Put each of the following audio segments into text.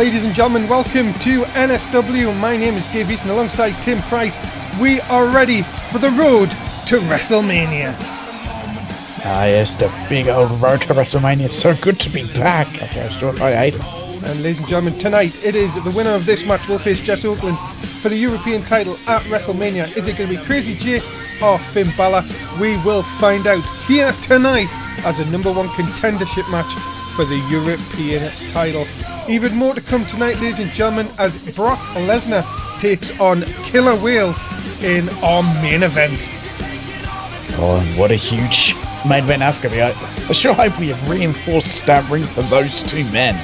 Ladies and gentlemen, welcome to NSW. My name is Dave Easton alongside Tim Price. We are ready for the road to WrestleMania. Ah yes, the big old road to WrestleMania. It's so good to be back after a short hiatus. And ladies and gentlemen, tonight it is the winner of this match will face Jesse Oakland for the European title at WrestleMania. Is it going to be Crazy J or Finn Balor? We will find out here tonight as a number one contendership match for the European title. Even more to come tonight, ladies and gentlemen, as Brock Lesnar takes on Killer Whale in our main event. Oh, and what a huge main event that's going to be. I sure hope we have reinforced that ring for those two men.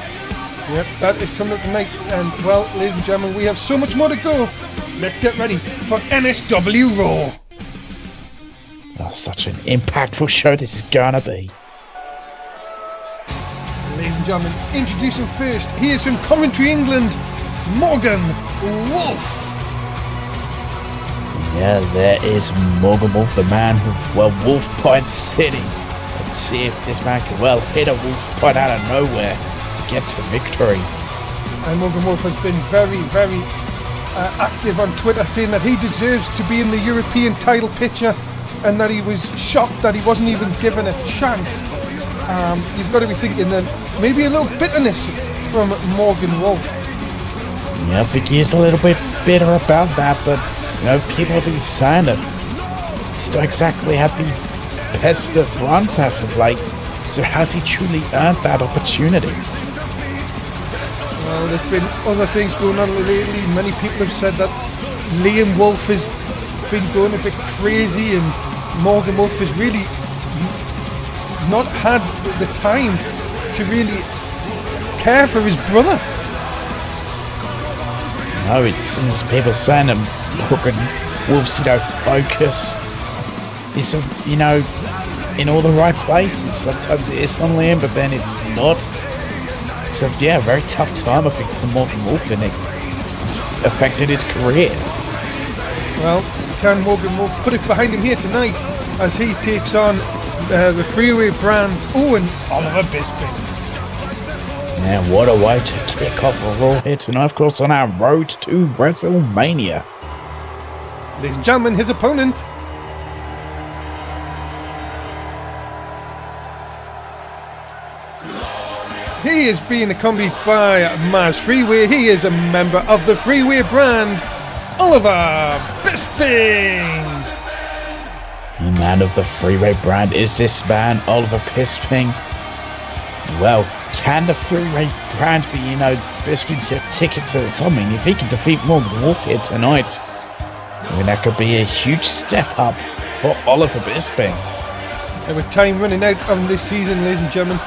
Yep, that is coming up tonight. And, well, ladies and gentlemen, we have so much more to go. Let's get ready for NSW Raw. Oh, such an impactful show this is going to be. Ladies and gentlemen, introducing first, he is from Coventry, England, Morgan Wolf. Yeah, there is Morgan Wolf, the man who, well, Wolf Point City. Let's see if this man can, well, hit a Wolf Point out of nowhere to get to victory. And Morgan Wolf has been very active on Twitter, saying that he deserves to be in the European title picture and that he was shocked that he wasn't even given a chance. You've got to be thinking that maybe a little bitterness from Morgan Wolf. Yeah, I think he is a little bit bitter about that, but you know, people have been saying that he's not exactly had the best of runs as of late. So has he truly earned that opportunity? Well, there's been other things going on lately. Many people have said that Liam Wolf has been going a bit crazy and Morgan Wolf has really not had the time to really care for his brother. No, it seems people saying that Morgan Wolf's, you know, focus is, you know, in all the right places. Sometimes it is on Liam, but then it's not. So yeah, a very tough time I think for Morgan Wolf, and it's affected his career. Well, can Morgan Wolf put it behind him here tonight as he takes on the Freeway brand Owen Oliver Bisping? And what a way to kick off a Raw here tonight, of course, on our road to WrestleMania. Ladies and gentlemen, his opponent. He is being accompanied by Maz Freeway. He is a member of the Freeway brand, Oliver Bisping. The man of the Freeway brand is this man, Oliver Bisping. Well, can the Freeway brand be, you know, Bisping's ticket to the top? I mean, if he can defeat Morgan Wolf here tonight, I mean, that could be a huge step up for Oliver Bisping. And with time running out on this season, ladies and gentlemen,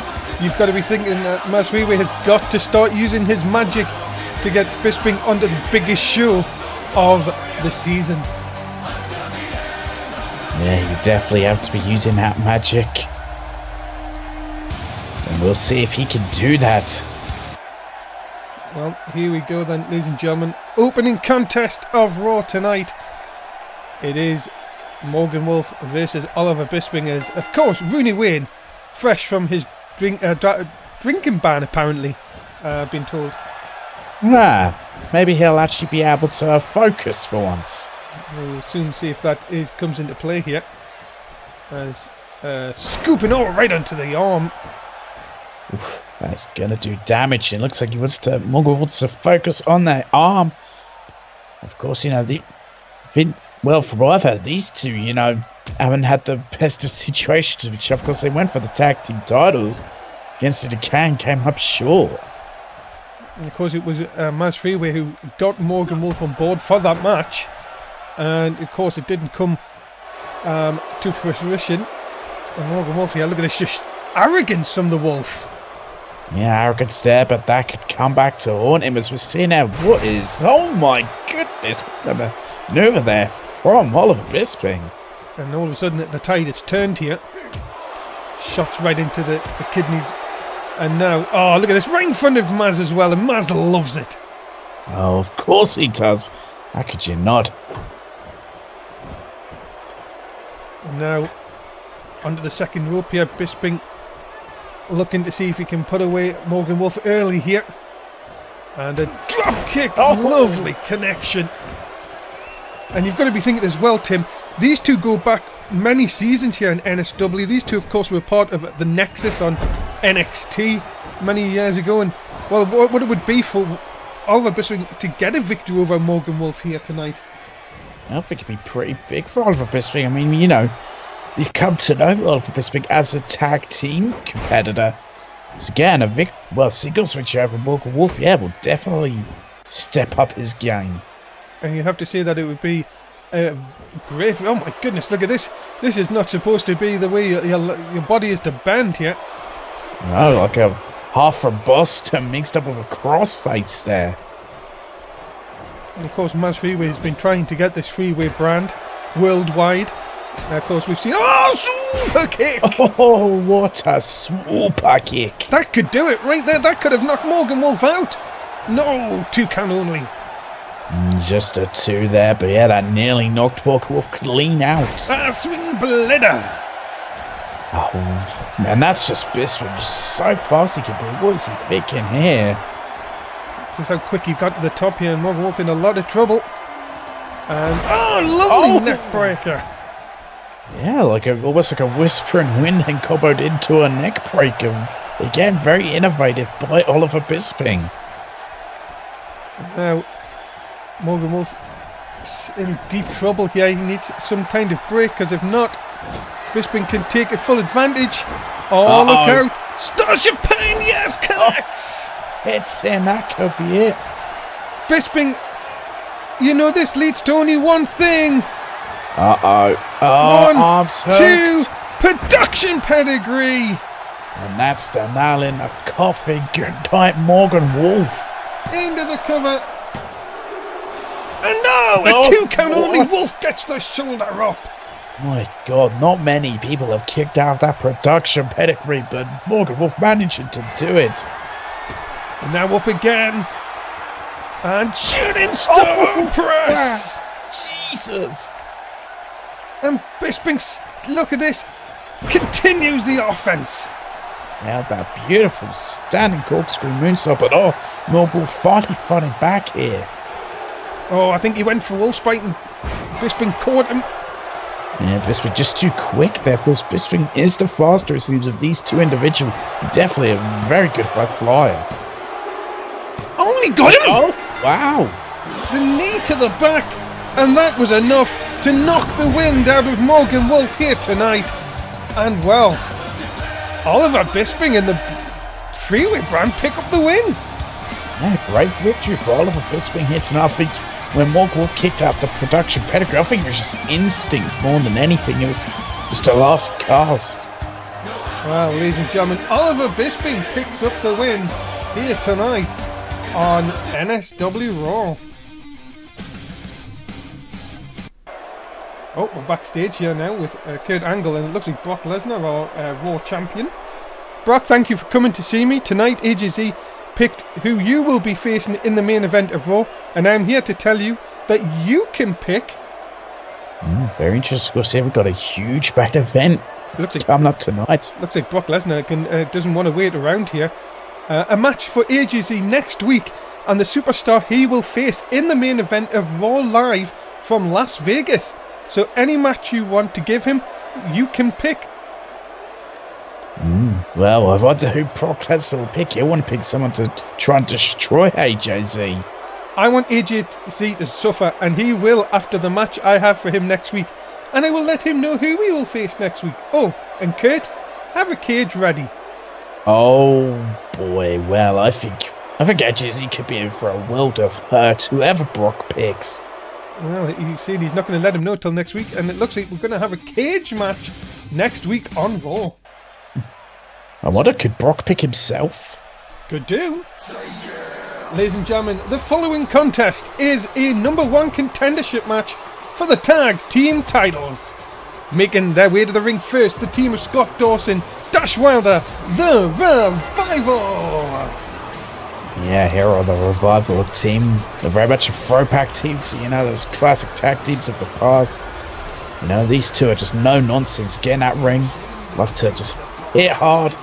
you've got to be thinking that Maz Freeway has got to start using his magic to get Bisping onto the biggest show of the season. Yeah, you definitely have to be using that magic. And we'll see if he can do that. Well, here we go then, ladies and gentlemen. Opening contest of Raw tonight. It is Morgan Wolf versus Oliver Bisping, as, of course, Rooney Wayne, fresh from his drinking ban, apparently, been told. Maybe he'll actually be able to focus for once. We'll soon see if that comes into play here. As scooping all right onto the arm. Oof, that's gonna do damage. It looks like Morgan wants to focus on that arm. Of course, you know, well, from what I've heard, these two, you know, haven't had the best of situations, which of course they went for the tag team titles against the Decay and came up short. And of course, it was Maz Freeway who got Morgan Wolf on board for that match. And of course, it didn't come to fruition. And Morgan Wolf here, look at this, just arrogance from the Wolf. Yeah, arrogance there, but that could come back to haunt him as we're seeing now. What is, oh my goodness, what a maneuver there from Oliver Bisping. And all of a sudden the tide has turned here. Shots right into the kidneys. And now, oh, look at this, right in front of Maz as well, and Maz loves it. Oh, of course he does. How could you not? And now, onto the second rope here, Bisping looking to see if he can put away Morgan Wolf early here. And a drop kick. Oh. Lovely connection. And you've got to be thinking as well, Tim, these two go back many seasons here in NSW. These two, of course, were part of the Nexus on NXT many years ago. And, well, what it would be for Oliver Bisping to get a victory over Morgan Wolf here tonight. I think it'd be pretty big for Oliver Bisping. I mean, you know, you've come to know Oliver Bisping as a tag team competitor. So again, singles victory over Morgan Wolf, yeah, will definitely step up his game. And you have to say that it would be great. Oh my goodness, look at this. This is not supposed to be the way your body is to bend here. No, like a half a buster mixed up with a crossface there. And of course, Maz Freeway has been trying to get this Freeway brand worldwide. Of course, we've seen... Oh, super kick! Oh, what a super kick. That could do it right there. That could have knocked Morgan Wolf out. No, 2 count only. Just a 2 there, but yeah, that nearly knocked Morgan Wolf clean out. Swing bladder. Oh, man, that's just Bisping. Just so fast he can be. What is he thinking here? Just how quick he got to the top here, and Morgan Wolf in a lot of trouble. And lovely neck breaker. Yeah, almost like a whispering wind and comboed into a neck breaker. Again, very innovative by Oliver Bisping. Now, Morgan Wolf is in deep trouble here. He needs some kind of break, because if not, Bisping can take it full advantage. Oh, look out! Starship Pain, yes, connects! It's him, that could be it. Bisping, you know this leads to only one thing. Oh, arms hooked. 2, hooked. production pedigree. And that's the nail in the coffin. Good night, Morgan Wolf. Into the cover. And no, a 2 count only. Wolf gets the shoulder up. My God, not many people have kicked out that production pedigree, but Morgan Wolf managing to do it. And now up again. And shooting star press. Jesus. And Bisping, look at this, continues the offense. Now that beautiful standing corkscrew moonsault, but Morgan Wolf finally fighting back here. Oh, I think he went for Wolfspite and Bisping caught him. Yeah, Bisping just too quick there. Of course, Bisping is the faster, it seems, of these two individuals. Definitely a very good high flyer. Oh, he got him! Oh, wow. The knee to the back, and that was enough to knock the wind out of Morgan Wolf here tonight. And well, Oliver Bisping and the Freeway brand pick up the win. Yeah, great victory for Oliver Bisping here tonight. I think when Morgan Wolf kicked out the production pedigree, I think it was just instinct more than anything. It was just a last gasp. Well, ladies and gentlemen, Oliver Bisping picks up the win here tonight on NSW Raw. Oh, we're backstage here now with Kurt Angle, and it looks like Brock Lesnar, our Raw champion. Brock, thank you for coming to see me. Tonight, AJZ picked who you will be facing in the main event of Raw, and I'm here to tell you that you can pick... very interesting. We'll see, we've got a huge main event coming up tonight. Looks like Brock Lesnar doesn't want to wait around here. A match for AJZ next week, and the superstar he will face in the main event of Raw Live from Las Vegas. So any match you want to give him, you can pick. Well, I wonder who Brock Lesnar will pick. I want to pick someone to try and destroy AJZ. I want AJZ to suffer, and he will after the match I have for him next week. And I will let him know who he will face next week. Oh, and Kurt, have a cage ready. Oh boy, well, I think AJZ could be in for a world of hurt, whoever Brock picks. Well, you see, he's not going to let him know till next week, and it looks like we're going to have a cage match next week on Raw. I wonder, could Brock pick himself? Could do. Ladies and gentlemen, the following contest is a #1 contendership match for the tag team titles. Making their way to the ring first, the team of Scott Dawson, Dash Wilder, the Revival. Yeah, here are the Revival team. They're very much a throwback team, so you know, those classic tag teams of the past. You know, these two are just no nonsense, get in that ring, love to just hit hard,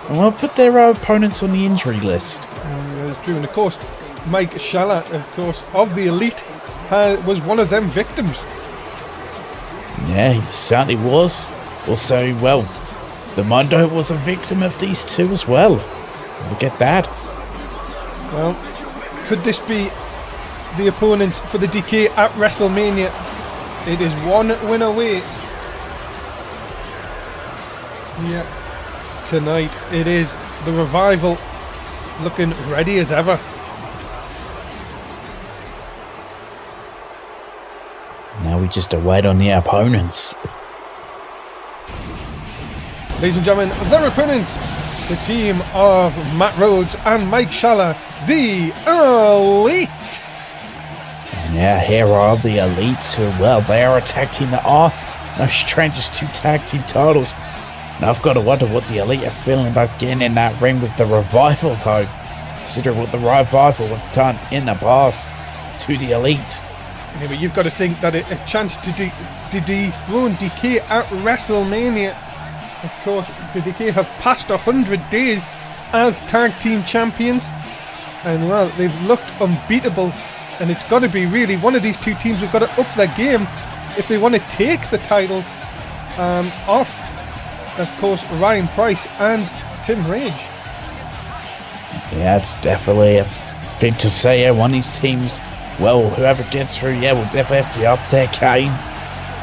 and we'll put their opponents on the injury list. That's true, and of course, Mike Schaller, of course, of the Elite, was one of them victims. Yeah, he certainly was. Also, well, the Mundo was a victim of these two as well. Look at that. Well, could this be the opponent for the Decay at WrestleMania? It is one win away. Yeah. Tonight it is the Revival, looking ready as ever. Now we just await on the opponents. Ladies and gentlemen, their opponents, the team of Matt Rhodes and Mike Schaller, the Elite. And yeah, here are the Elites who, well, they are a tag team that are no strangers to tag team titles. Now I've got to wonder what the Elite are feeling about getting in that ring with the Revival, though. Considering what the Revival have done in the past to the Elite. Yeah, but you've got to think that a chance to dethrone Decay at WrestleMania. Of course, the Decay have passed 100 days as tag team champions. And well, they've looked unbeatable. And it's got to be really one of these two teams who've got to up their game if they want to take the titles off, of course, Ryan Price and Tim Rage. Yeah, it's definitely a thing to say. Yeah, one of these teams, well, whoever gets through, yeah, will definitely have to up their game.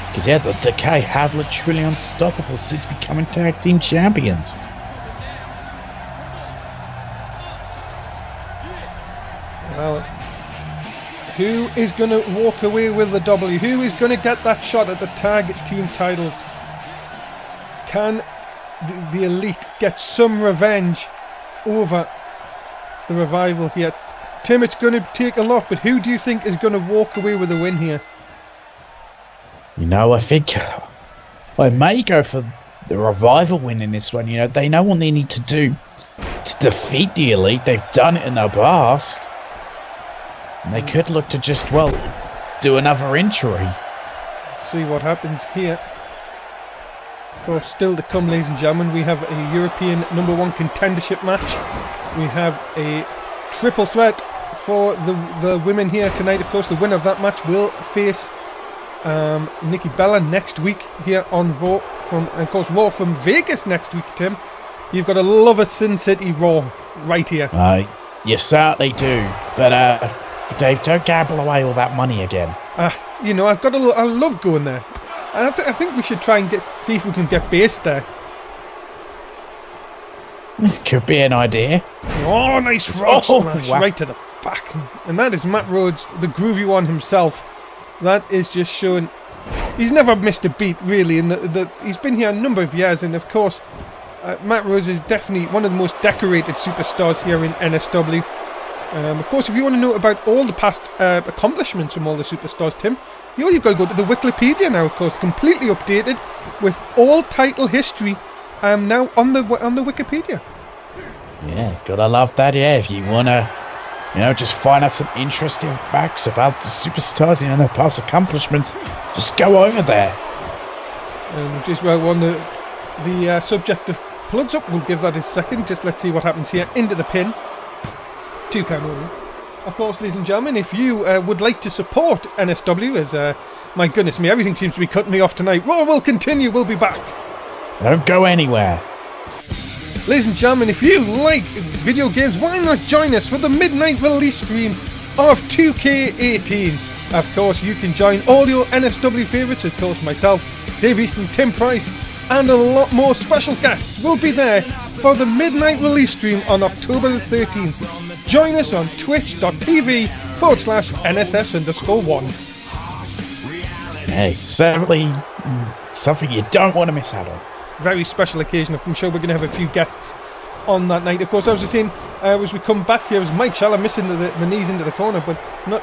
Because, yeah, the Decay have looked truly unstoppable since becoming tag team champions. Well, who is going to walk away with the W? Who is going to get that shot at the tag team titles? Can the Elite get some revenge over the Revival here? Tim, it's going to take a lot, but who do you think is going to walk away with the win here? You know, I think I may go for the Revival win in this one. You know, they know what they need to do to defeat the Elite. They've done it in the past. And they could look to just, well, do another injury. See what happens here. Of course, still to come, ladies and gentlemen, we have a European #1 contendership match. We have a triple threat for the women here tonight. Of course, the winner of that match will face Nikki Bella next week here on Raw. And of course, Raw from Vegas next week, Tim. You've got to love a Sin City Raw right here. You certainly do. But Dave, don't gamble away all that money again. You know, I love going there. I think we should try and see if we can get based there. Could be an idea. Oh, nice frog smash right to the back. And that is Matt Rhodes, the groovy one himself. That is just showing he's never missed a beat, really. And he's been here a number of years. And of course, Matt Rhodes is definitely one of the most decorated superstars here in NSW. Of course, if you want to know about all the past accomplishments from all the superstars, Tim, you've got to go to the Wikipedia now, of course, completely updated with all title history now on the Wikipedia. Yeah, gotta love that. Yeah, if you wanna, just find out some interesting facts about the superstars, their past accomplishments, just go over there. And just on the subject of plugs up, we'll give that a second. Just let's see what happens here. Into the pin. 2 count only. Of course, ladies and gentlemen, if you would like to support NSW, as my goodness me, everything seems to be cutting me off tonight. Raw will continue. We'll be back. Don't go anywhere. Ladies and gentlemen, if you like video games, why not join us for the midnight release stream of 2K18? Of course, you can join all your NSW favourites, of course, myself, Dave Easton, Tim Price, and a lot more special guests will be there for the midnight release stream on October the 13th. Join us on twitch.tv/NSS_1. Hey, certainly something you don't want to miss out on. Very special occasion. I'm sure we're going to have a few guests on that night. Of course, I was just saying, as we come back here, it was Mike Schaller missing the knees into the corner, but not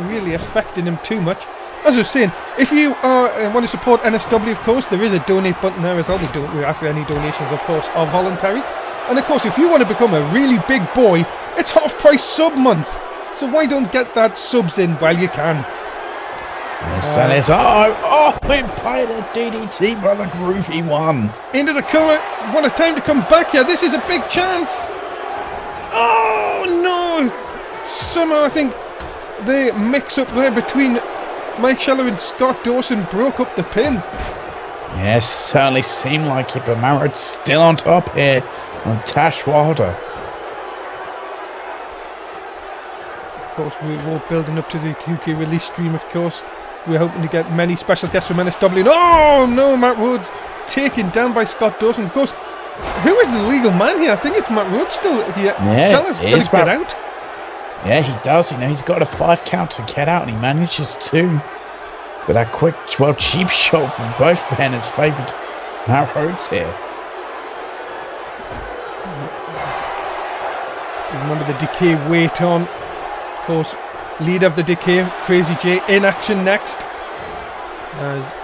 really affecting him too much. As I was saying, if you want to support NSW, of course, there is a donate button there as well. We ask any donations, of course, are voluntary. And of course, if you want to become a really big boy, it's half price sub month. So why don't get that subs in while you can? Yes, and it's Empire DDT by the groovy one. Into the corner. What a time to come back here. This is a big chance. Oh no! somehow I think the mix-up there between Mike Scheller and Scott Dawson broke up the pin. Yes, certainly seemed like it, but Marrod's still on top here on Tash Wilder. Of course, we're all building up to the 2K release stream, of course. We're hoping to get many special guests from NSW. Oh, no, Matt Rhodes taken down by Scott Dawson. Of course, who is the legal man here? I think it's Matt Rhodes still here. Yeah, Scheller's going to get out. Yeah, he does. You know, he's got a 5 count to get out, and he manages to. But that quick, well, cheap shot from both men has favoured Matt Rhodes here. Remember the Decay weight on. Of course, leader of the Decay, Crazy J, in action next. As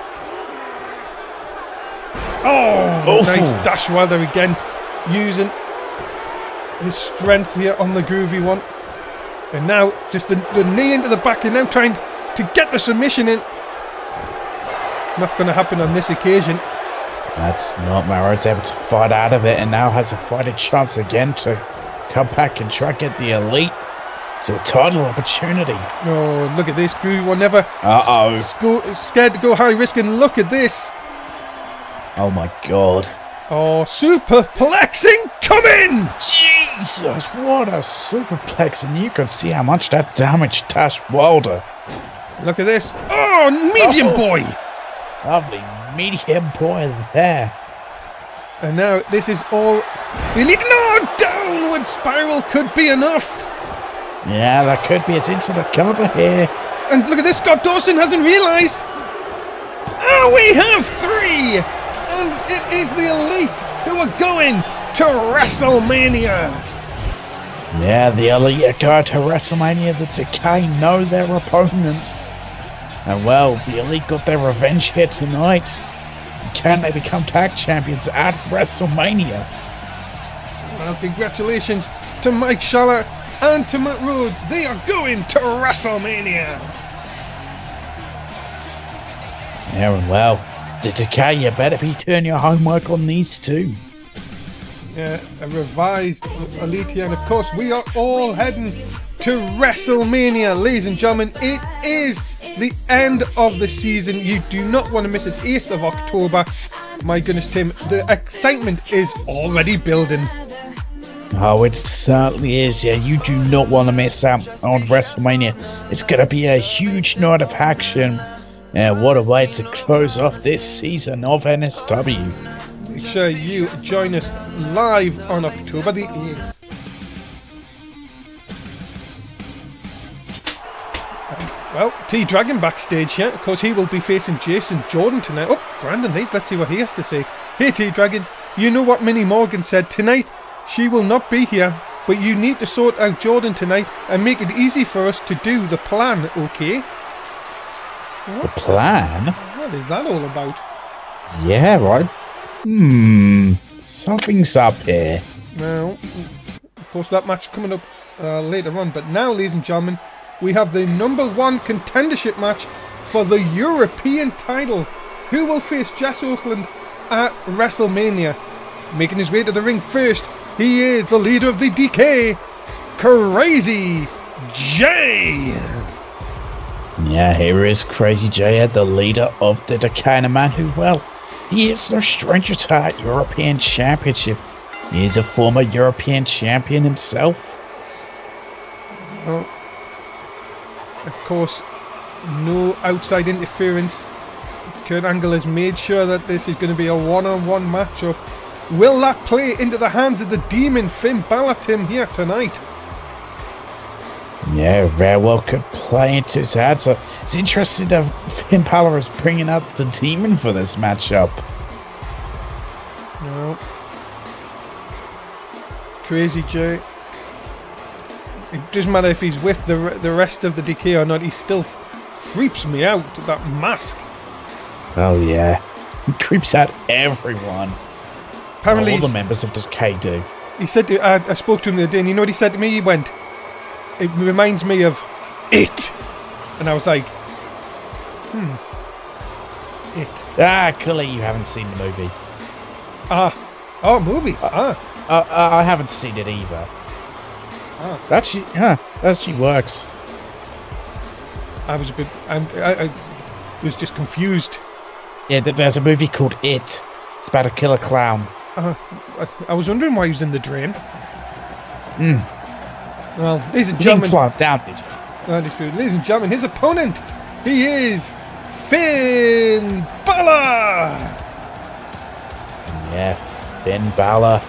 nice Dash Wilder again, using his strength here on the groovy one. And now just the knee into the back, and now trying to get the submission in. Not going to happen on this occasion. That's not Marrod's able to fight out of it, and now has a fighting chance again to come back and try to get the Elite to a title opportunity. Oh, look at this. Groovy one never scared to go high risk, and look at this. Oh my god. Oh, superplexing coming! Jesus, what a superplex, and you can see how much that damaged Tash Wilder. Look at this. Oh, medium boy! Lovely medium boy there. And now this is all elite. No, downward spiral could be enough. Yeah, that could be. It's into the cover here. And look at this. Scott Dawson hasn't realised. Oh, we have 3. And it is the Elite who are going to WrestleMania. Yeah, the Elite are going to WrestleMania. The Decay know their opponents. And well, the Elite got their revenge here tonight. Can they become tag champions at WrestleMania? Well, congratulations to Mike Scheller and to Matt Rhodes. They are going to WrestleMania. Yeah, well, the Decay, you better be doing your homework on these two. Yeah, a revised Elite here. And of course, we are all heading to WrestleMania. Ladies and gentlemen, it is the end of the season. You do not want to miss it. 8th of October. My goodness, Tim, the excitement is already building. Oh, it certainly is. Yeah, you do not want to miss out on WrestleMania. It's going to be a huge night of action. And what a way to close off this season of NSW. Make sure you join us live on October the 8th. Well, T-Dragon backstage here. Of course, he will be facing Jason Jordan tonight. Oh, Brandon Hayes, let's see what he has to say. Hey, T-Dragon, you know what Minnie Morgan said tonight? She will not be here, but you need to sort out Jordan tonight and make it easy for us to do the plan, okay? The plan? What is that all about? Yeah, right. Something's up here. Well, of course, that match coming up later on. But now, ladies and gentlemen, we have the #1 contendership match for the European title. Who will face Jess Oakland at WrestleMania? Making his way to the ring first, he is the leader of the Decay, Crazy J. Yeah, here is Crazy J, the leader of the Decay, and a man who, well, he is no stranger to that European Championship. He is a former European champion himself. Well, of course, no outside interference. Kurt Angle has made sure that this is going to be a one-on-one matchup. Will that play into the hands of the demon Finn Balor, Tim, here tonight? Yeah, very well could play into his hands. So it's interesting that Finn Balor is bringing out the demon for this matchup. No. Crazy J. It doesn't matter if he's with the rest of the Decay or not, he still creeps me out, that mask. Oh yeah, he creeps out everyone. Apparently, all the members of the Decay do. He said, I spoke to him the other day, and you know what he said to me? He went, "It reminds me of It," and I was like, It. Clearly you haven't seen the movie. Movie. I haven't seen it either. That actually works. I was a bit... I was just confused. Yeah, there's a movie called It. It's about a killer clown. I was wondering why he was in the drain. Well, ladies and You gentlemen... didn't climb down, did you? That is true. Ladies and gentlemen, his opponent, he is Finn Balor! Yeah, Finn Balor.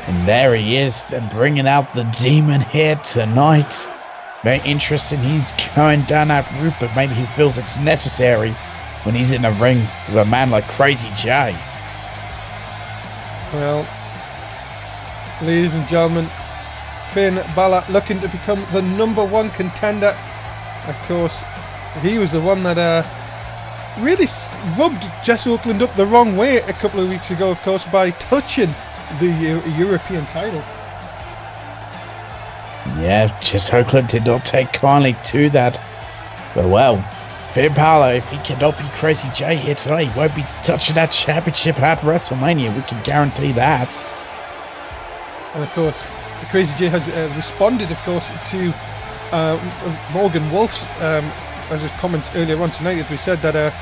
And there he is, and bringing out the demon here tonight. Very interesting. He's going down that route, but maybe he feels it's necessary when he's in a ring with a man like Crazy J. Well, ladies and gentlemen, Finn Balor looking to become the #1 contender. Of course, he was the one that really rubbed Jess Oakland up the wrong way a couple of weeks ago, of course, by touching the European title. Yeah, Jess Oakland did not take kindly to that. But well, Finn Balor, if he cannot be Crazy J here tonight, he won't be touching that championship at WrestleMania. We can guarantee that. And of course, the Crazy J has responded, of course, to Morgan Wolf's as his comments earlier on tonight, as we said that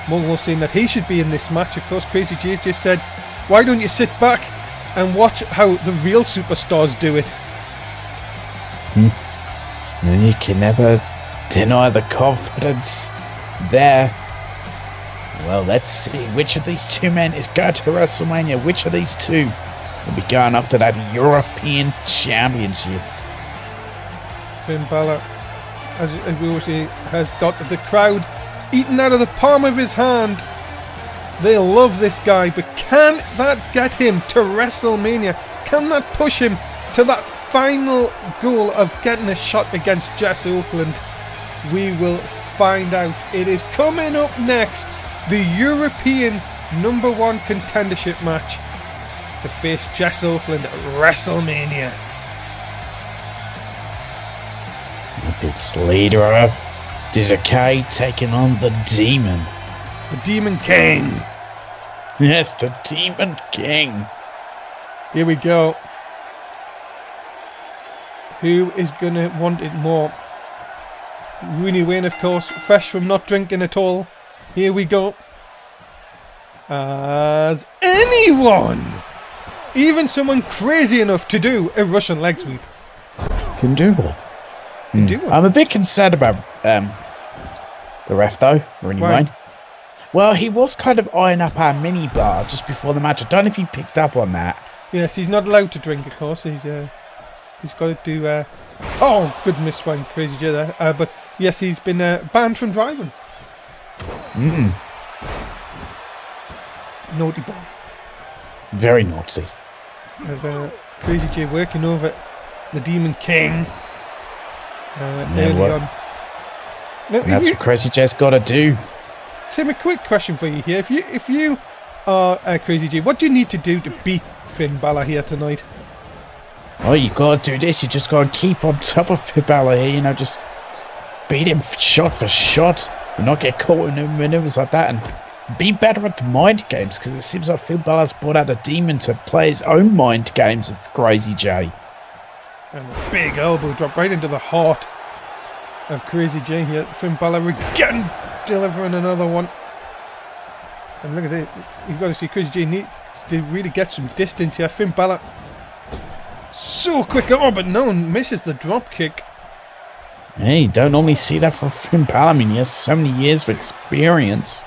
Morgan Wolf saying that he should be in this match. Of course, Crazy J just said, "Why don't you sit back and watch how the real superstars do it?" And you can never deny the confidence there. Well, let's see which of these two men is going to WrestleMania. Which of these two will be going after that European Championship? Finn Balor, as we always say, has got the crowd eating out of the palm of his hand. They love this guy, but can that get him to WrestleMania? Can that push him to that final goal of getting a shot against Jess Oakland? We will find out. It is coming up next, the European #1 contendership match to face Jess Oakland at WrestleMania. It's leader of the Decay taking on the Demon. The Demon King. Yes, the Demon King. Here we go. Who is going to want it more? Rooney Wayne, of course, fresh from not drinking at all. Here we go. As anyone, even someone crazy enough to do a Russian leg sweep, Can do one. can do one. I'm a bit concerned about the ref though, Rooney Why? Wayne. Well, he was kind of eyeing up our mini bar just before the match. I don't know if you picked up on that. Yes, he's not allowed to drink, of course. He's got to do. Oh, good miss by Crazy J there. But yes, he's been banned from driving. Naughty boy. Very naughty. There's Crazy J working over the Demon King early what? on. Now, And that's what Crazy J's got to do. Sam, a quick question for you here. If you are Crazy J, what do you need to do to beat Finn Balor here tonight? Oh, you got to do this. You just got to keep on top of Finn Balor here. You know, just beat him shot for shot. And not get caught in maneuvers like that. And be better at the mind games. Because it seems like Finn Balor's brought out a demon to play his own mind games with Crazy J. And a big elbow drop right into the heart of Crazy J here. Finn Balor again delivering another one. And look at it. You've got to see Crazy J needs to really get some distance here. Finn Balor so quick. Oh, but no one misses the drop kick. Hey, you don't normally see that from Finn Balor. I mean, he has so many years of experience.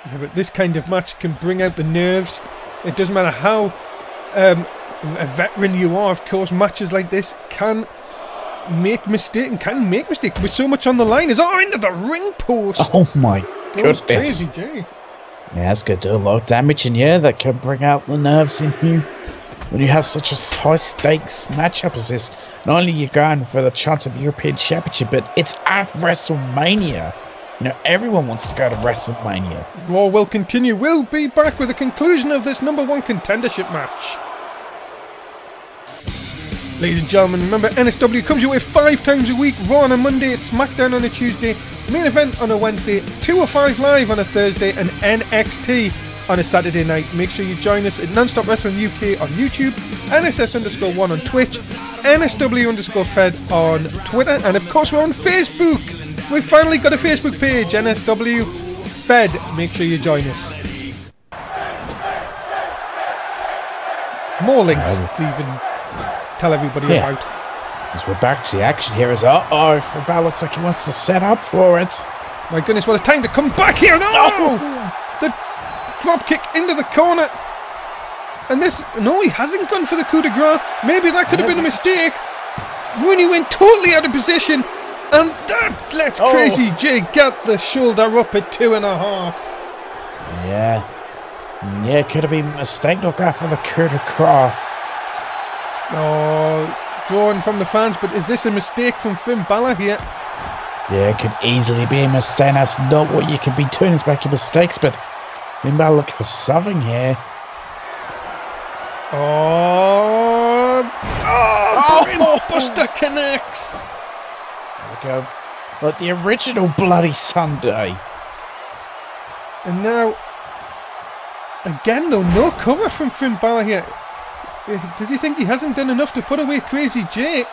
Yeah, but this kind of match can bring out the nerves. It doesn't matter how a veteran you are, of course. Matches like this can make mistakes with so much on the line. Is into the ring post. Oh my Goes goodness. Crazy J. Yeah, that's going to do a lot of damage, and yeah, that can bring out the nerves in you when you have such a high stakes matchup as this. Not only are you going for the chance at the European Championship, but it's at WrestleMania. You know, everyone wants to go to WrestleMania. Raw will continue. We'll be back with the conclusion of this #1 contendership match. Ladies and gentlemen, remember NSW comes your way 5 times a week. Raw on a Monday, SmackDown on a Tuesday, Main Event on a Wednesday, 205 Live on a Thursday, and NXT on a Saturday night. Make sure you join us at Non-Stop Wrestling UK on YouTube, NSS_1 on Twitch, NSW_Fed on Twitter, and of course we're on Facebook. We've finally got a Facebook page, NSW Fed. Make sure you join us. More links to even tell everybody about. As we're back to the action here as for Balor, looks like he wants to set up for it. My goodness, what a time to come back here! No! The drop kick into the corner. And this, no, he hasn't gone for the coup de grace. Maybe that could have been a mistake. Rooney went totally out of position. And that lets Crazy J get the shoulder up at 2.5. Yeah, it could have been a mistake. Look out for the coup de grace. Drawing from the fans, but is this a mistake from Finn Balor here? Yeah, it could easily be a mistake. That's not what you can be doing, is making mistakes, but Finn Balor looking for something here. Buster connects. There we go. Like the original Bloody Sunday. And now, again though, no cover from Finn Balor here. Does he think he hasn't done enough to put away Crazy J?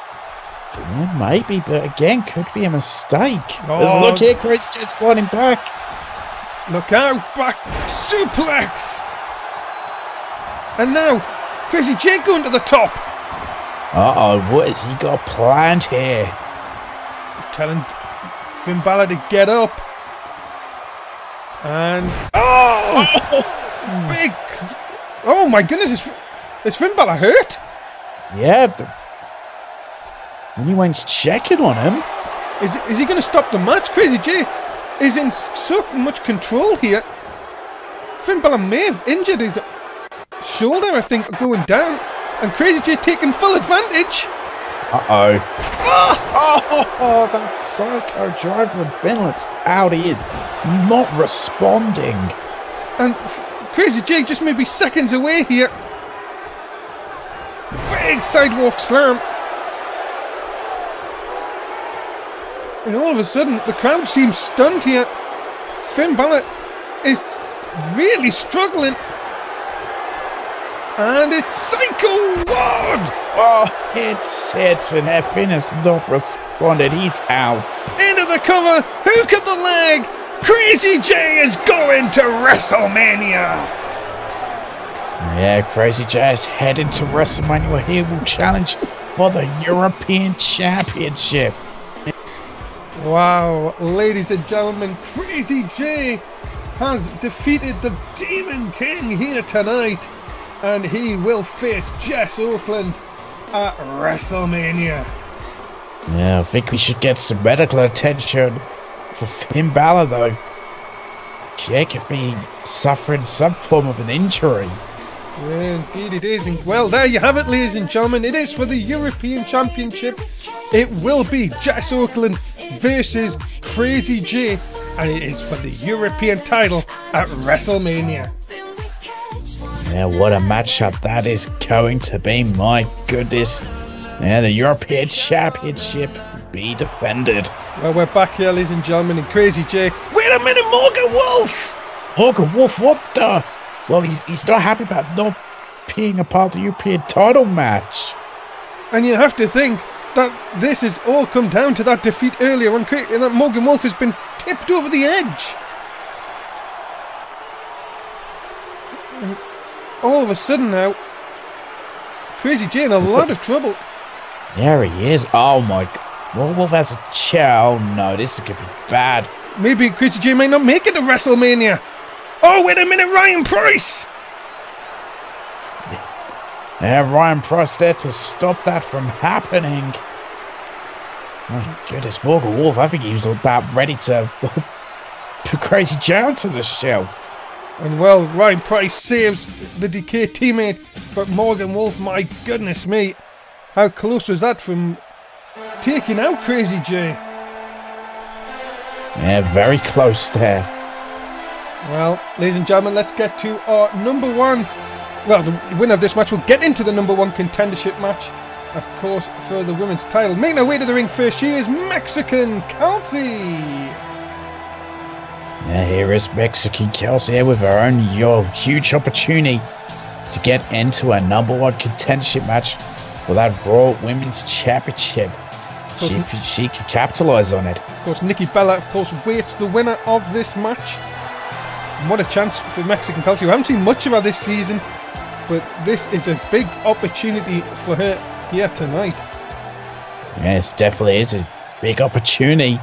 Yeah, maybe, but again, could be a mistake. Look here, Crazy J's fighting back. Look out, back suplex. And now, Crazy J going to the top. What has he got planned here? Telling Finn Balor to get up. And big! Oh my goodness! Is Finn Balor hurt? Yeah. Anyone's checking on him. Is he going to stop the match? Crazy J is in so much control here. Finn Balor may have injured his shoulder, I think, going down, and Crazy J taking full advantage. That psycho driver in Finland's out. He is not responding. And Crazy J just maybe seconds away here. Big sidewalk slam. And all of a sudden, the crowd seems stunned here. Finn Balor is really struggling. And it's Psycho Ward! It's and Finn has not responded. He's out. Into the cover, hook of the leg. Crazy J is going to WrestleMania. Yeah, Crazy J is heading to WrestleMania, where he will challenge for the European Championship. Wow, ladies and gentlemen, Crazy J has defeated the Demon King here tonight, and he will face Jess Oakland at WrestleMania. Yeah, I think we should get some medical attention for Finn Balor, though. Jay could be suffering some form of an injury. Yeah, indeed it is. And well, there you have it, ladies and gentlemen. It is for the European Championship. It will be Jess Oakland versus Crazy J, and it is for the European title at WrestleMania. Yeah, what a matchup that is going to be. My goodness. Yeah, the European Championship be defended. Well, we're back here, ladies and gentlemen, and Crazy J. Wait a minute, Morgan Wolf! Morgan Wolf, what the? Well, he's not happy about not being a part of the European title match. And you have to think that this has all come down to that defeat earlier when that Morgan Wolf has been tipped over the edge. And all of a sudden now, Crazy J in a lot of trouble. There he is. Oh my God. Wolf has a chair. Oh no, this is going to be bad. Maybe Crazy J might not make it to WrestleMania. Oh, wait a minute, Ryan Price! Yeah, Ryan Price there to stop that from happening. My goodness, Morgan Wolf, I think he was about ready to put Crazy J onto the shelf. And well, Ryan Price saves the DK teammate, but Morgan Wolf, my goodness me, how close was that from taking out Crazy J? Yeah, very close there. Well, ladies and gentlemen, let's get to our number one. Well, the winner of this match will get into the number one contendership match, of course, for the women's title. Making her way to the ring first, she is Mexican Kelsey. Now here is Mexican Kelsey with her own huge opportunity to get into a #1 contendership match for that Raw Women's Championship. She could capitalize on it. Of course, Nikki Bella, of course, waits the winner of this match. And what a chance for Mexican Kelsey. We haven't seen much of her this season, but this is a big opportunity for her here tonight. Yes, definitely is a big opportunity.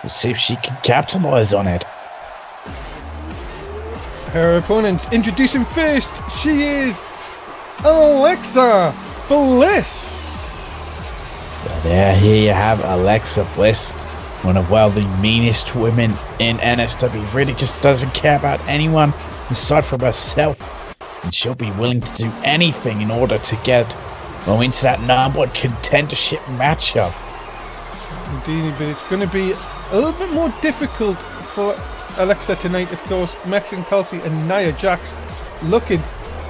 We'll see if she can capitalize on it. Her opponent, introducing first, she is Alexa Bliss. Here you have Alexa Bliss, one of, well, the meanest women in NSW. Really just doesn't care about anyone aside from herself. And she'll be willing to do anything in order to get, well, into that #1 contendership matchup. Indeed, but it's going to be a little bit more difficult for Alexa tonight. Of course, Mexican Kelsey and Nia Jax looking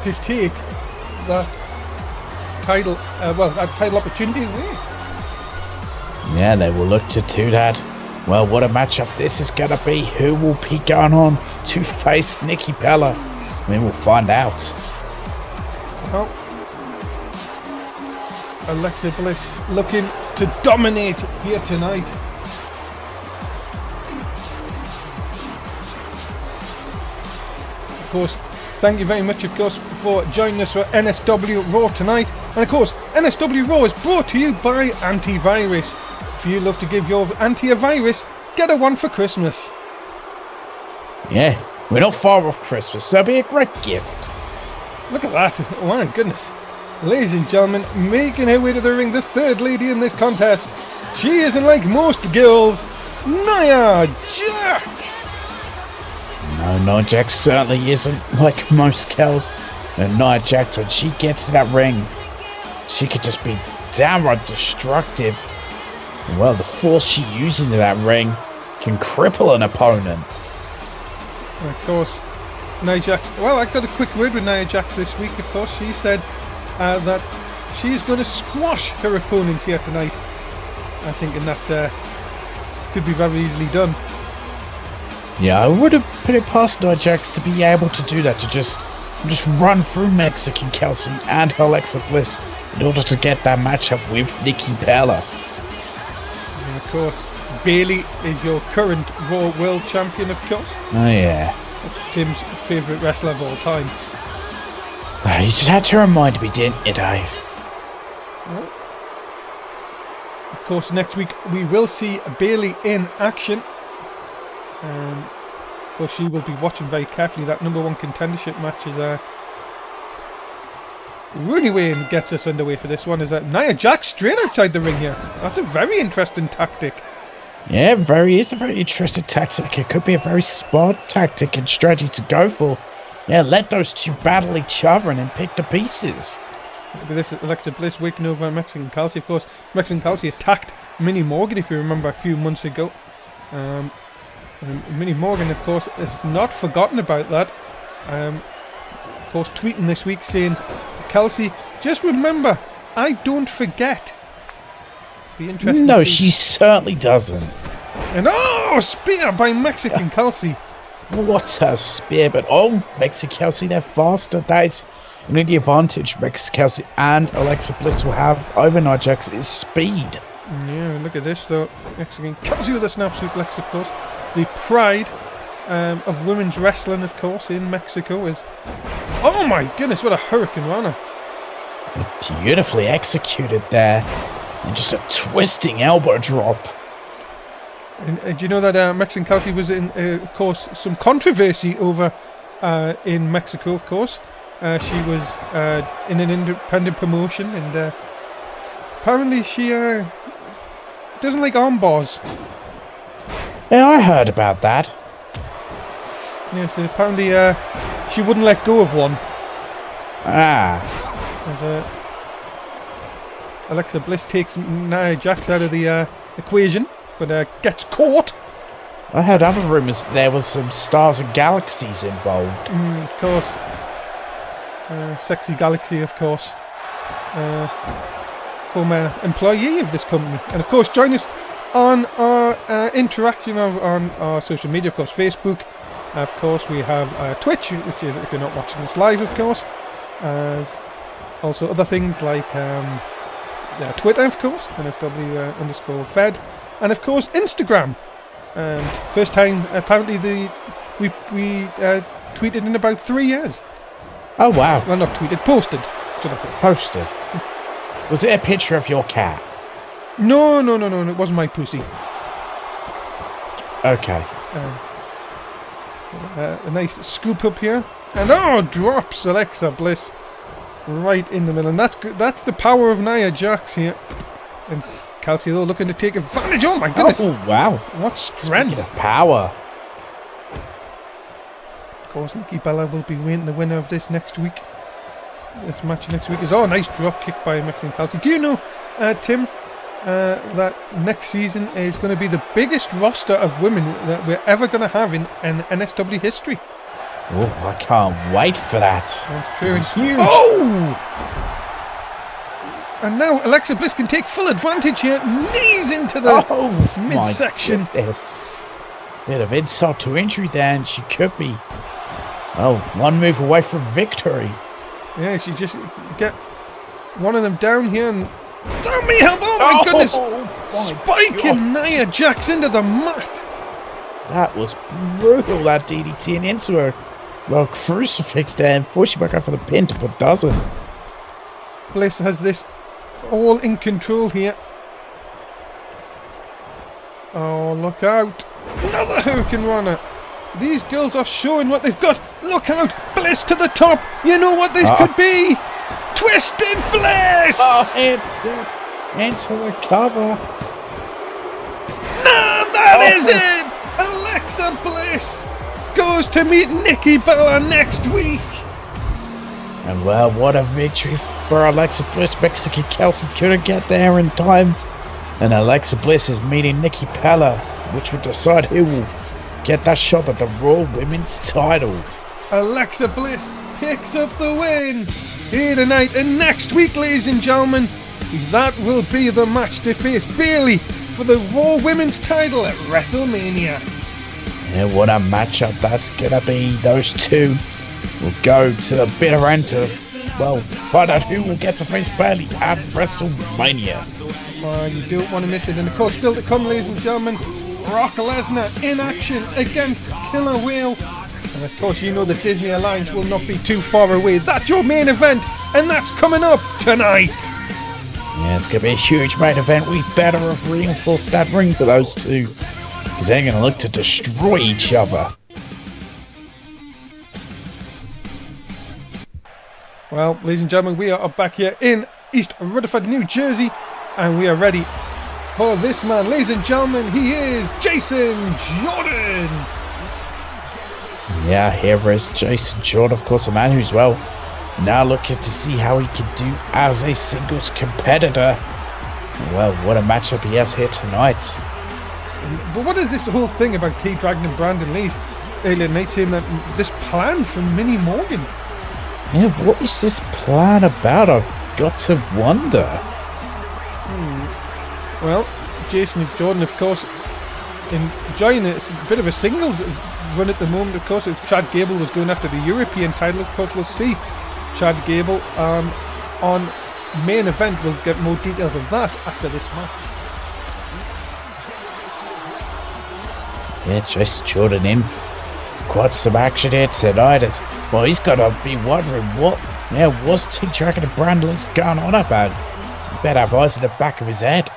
to take that title, that title opportunity away. Yeah, they will look to do that. Well, what a matchup this is going to be. Who will be going on to face Nikki Bella? We will find out. Well, Alexa Bliss looking to dominate here tonight. Of course, thank you very much, of course, for joining us for NSW Raw tonight. And of course, NSW Raw is brought to you by Antivirus. If you love to give your auntie a virus, get her one for Christmas. Yeah, we're not far off Christmas, so it'll be a great gift. Look at that. Oh my goodness. Ladies and gentlemen, making her way to the ring, the third lady in this contest. She isn't like most girls, Nia Jax. No, Nia Jax certainly isn't like most girls. And Nia Jax, when she gets to that ring, she could just be downright destructive. And, well, the force she uses in that ring can cripple an opponent. And of course, Nia Jax, well, I got a quick word with Nia Jax this week, of course. She said that she's going to squash her opponent here tonight. I think, and that could be very easily done. Yeah, I would have put it past Nia Jax to be able to do that, to just run through Mexican Kelsey and Alexa Bliss in order to get that matchup with Nikki Bella. And of course, Bayley is your current Raw World Champion, of course. Oh yeah. Tim's favourite wrestler of all time. You just had to remind me, didn't you, Dave? Well, of course, next week we will see Bayley in action. Of course, she will be watching very carefully. That #1 contendership match is Rooney Wayne gets us underway for this one. Is that Nia Jax straight outside the ring here? That's a very interesting tactic. Yeah, it's a very interesting tactic. It could be a very smart tactic and strategy to go for. Yeah, let those two battle each other and then pick the pieces. Look at this, Alexa Bliss waking over Mexican Kelsey. Of course, Mexican Kelsey attacked Minnie Morgan, if you remember, a few months ago. And Minnie Morgan, of course, has not forgotten about that. Of course, tweeting this week saying, Kelsey, just remember, I don't forget. Be interesting. No, she certainly doesn't. And spear by Mexican Kelsey. What's her spear? But Mexican Kelsey, they're faster. That is really the advantage Mexican Kelsey and Alexa Bliss will have over Nia Jax is speed. Yeah, look at this though. Mexican Kelsey with a snap suplex, of course. The pride of women's wrestling, of course, in Mexico is... Oh my goodness, what a Hurricane Rana. Beautifully executed there. And just a twisting elbow drop. And do you know that Mexican Kelsey was in, of course, some controversy over in Mexico, of course. She was in an independent promotion, and apparently she doesn't like arm bars. Yeah, I heard about that. Yeah, so apparently she wouldn't let go of one. As, Alexa Bliss takes Nia Jax out of the equation, but gets caught. I heard other rumours there was some Stars and Galaxies involved. Of course. Sexy Galaxy, of course. Former employee of this company. And of course, join us on our interaction on our social media, of course, Facebook, Of course, we have Twitch, which is if you're not watching us live, of course. As also other things like Twitter, of course, NSW_Fed, and of course Instagram. First time apparently we tweeted in about 3 years. Oh wow! Well, not tweeted, posted. Posted. Was it a picture of your cat? No, it wasn't my pussy. Okay. A nice scoop up here, and drops Alexa Bliss right in the middle, and that's the power of Nia Jax here. And Kelsey though looking to take advantage. Oh my goodness! Oh wow! What strength! Speaking of power. Of course, Nikki Bella will be the winner of this next week. This match next week is a nice drop kick by Mexican Kelsey. Do you know, Tim, that next season is going to be the biggest roster of women that we're ever going to have in NSW history? Oh, I can't wait for that. That's huge. Oh! And now Alexa Bliss can take full advantage here. Knees into the midsection. Yes. Bit of insult to injury there, and she could be, one move away from victory. Yeah, she just get one of them down here and dummy help! Oh my goodness! Spiking Nia Jax into the mat. That was brutal. That DDT and into her. Well, crucifix there, and forcing back out for the pin, but doesn't. Bliss has this all in control here. Oh, look out! Another Hurricane Runner. These girls are showing what they've got. Look out! Bliss to the top. You know what this could be? Twisted Bliss. Oh, it's into the cover. No, that is it. Alexa Bliss goes to meet Nikki Bella next week. And well, what a victory for Alexa Bliss. Mexican Kelsey couldn't get there in time. And Alexa Bliss is meeting Nikki Bella, which will decide who will get that shot at the Raw Women's title. Alexa Bliss picks up the win here tonight. And next week, ladies and gentlemen, that will be the match to face Bayley for the Raw Women's title at WrestleMania. And what a matchup that's going to be. Those two will go to the bitter end to, find out who will get to face Bayley at WrestleMania. You don't want to miss it. And of course, still to come, ladies and gentlemen, Brock Lesnar in action against Killer Whale. And of course, you know the Disney Alliance will not be too far away. That's your main event, and that's coming up tonight. Yeah, it's going to be a huge main event. We better have reinforced that ring for those two, because they're going to look to destroy each other. Well, ladies and gentlemen, we are back here in East Rutherford, New Jersey, and we are ready for this man. Ladies and gentlemen, he is Jason Jordan. Yeah, here is Jason Jordan, of course, a man who's, now looking to see how he can do as a singles competitor. Well, what a matchup he has here tonight. But what is this whole thing about T-Dragon and Brandon Lee's earlier tonight saying that this plan from Minnie Morgan? Yeah, what is this plan about? I've got to wonder. Well, Jason Jordan, of course, enjoying it. It's a bit of a singles run at the moment, of course. If Chad Gable was going after the European title, of course, we'll see Chad Gable on main event. We'll get more details of that after this match. Yeah, Jason Jordan in quite some action here tonight. He's got to be wondering what's T-Dragon and Brandling's going on about. He better have eyes in the back of his head.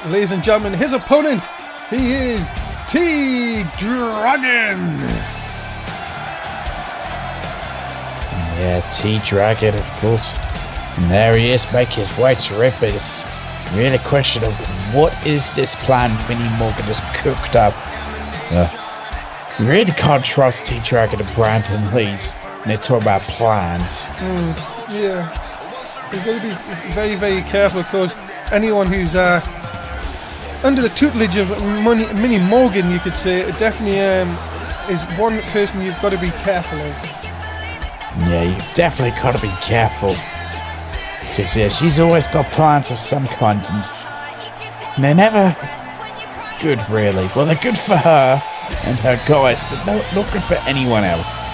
Ladies and gentlemen, his opponent, he is T-Dragon. Yeah, T-Dragon, of course. And there he is, making his way to ring, but it's really a question of what is this plan Minnie Morgan has cooked up. You really can't trust T-Dragon and Brandon Lee's when they talk about plans. Yeah. You've got to be very, very careful, because anyone who's under the tutelage of Minnie Morgan, you could say, it definitely is one person you've got to be careful of. Yeah, you've definitely got to be careful. Because, she's always got plans of some kind. And And they're never good, really. Well, they're good for her and her guys, but not good for anyone else.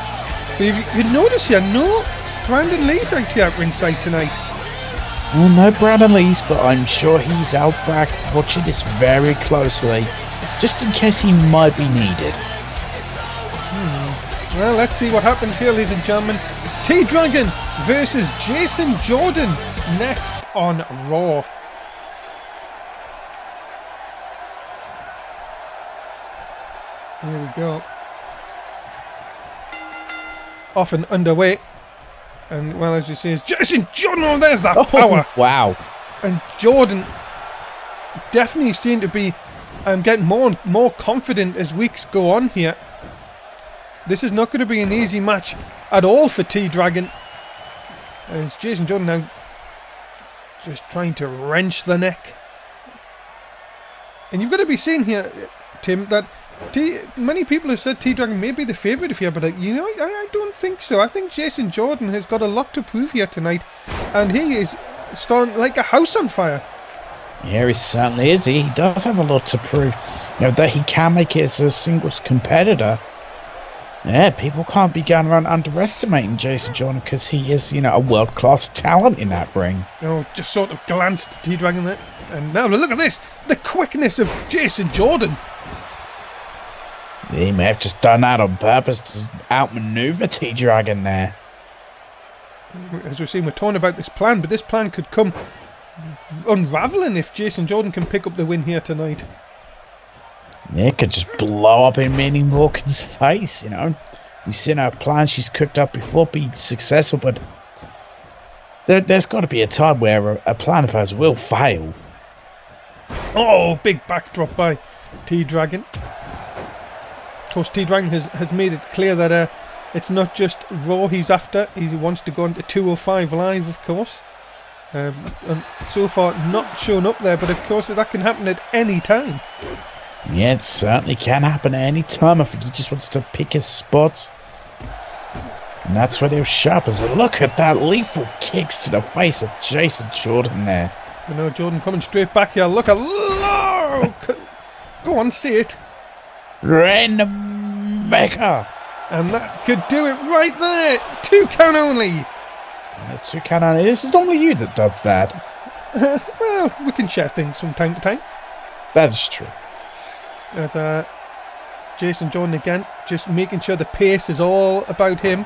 But if you notice here, no Brandon Lee's out here at ringside tonight. Well, no Brandon Lee's, but I'm sure he's out back watching this very closely, just in case he might be needed. Well, let's see what happens here, ladies and gentlemen. T-Dragon versus Jason Jordan next on Raw. Here we go. Off and underway. And, well, as you see, it's Jason Jordan. Oh, there's that power. Wow. And Jordan definitely seemed to be getting more and more confident as weeks go on here. This is not going to be an easy match at all for T-Dragon. As Jason Jordan now just trying to wrench the neck. And you've got to be seeing here, Tim, that many people have said T-Dragon may be the favourite here, but I don't think so. I think Jason Jordan has got a lot to prove here tonight, and he is starting like a house on fire. Yeah, he certainly is. He does have a lot to prove. That he can make it as a singles competitor. Yeah, people can't be going around underestimating Jason Jordan because he is, a world-class talent in that ring. Just sort of glanced at T-Dragon there. And now look at this, the quickness of Jason Jordan. He may have just done that on purpose to outmaneuver T-Dragon there. As we've seen, we're talking about this plan, but this plan could come unraveling if Jason Jordan can pick up the win here tonight. Yeah, it could just blow up in Minnie Morgan's face, We've seen her plan she's cooked up before be successful, but there's got to be a time where a plan of hers will fail. Oh, big backdrop by T-Dragon. Of course, T-Dragon has made it clear that it's not just Raw he's after. He wants to go on to 205 Live, of course. And so far, not shown up there, but of course that can happen at any time. Yeah, it certainly can happen at any time. I think he just wants to pick his spots. And that's where they'll sharp as look at that lethal kicks to the face of Jason Jordan there. Jordan coming straight back here. Look at go on, see it. Rainmaker. And that could do it right there. 2 count only. 2 count only. This is normally you that does that. Well, we can share things from time to time. That is true. As Jason Jordan again, just making sure the pace is all about him,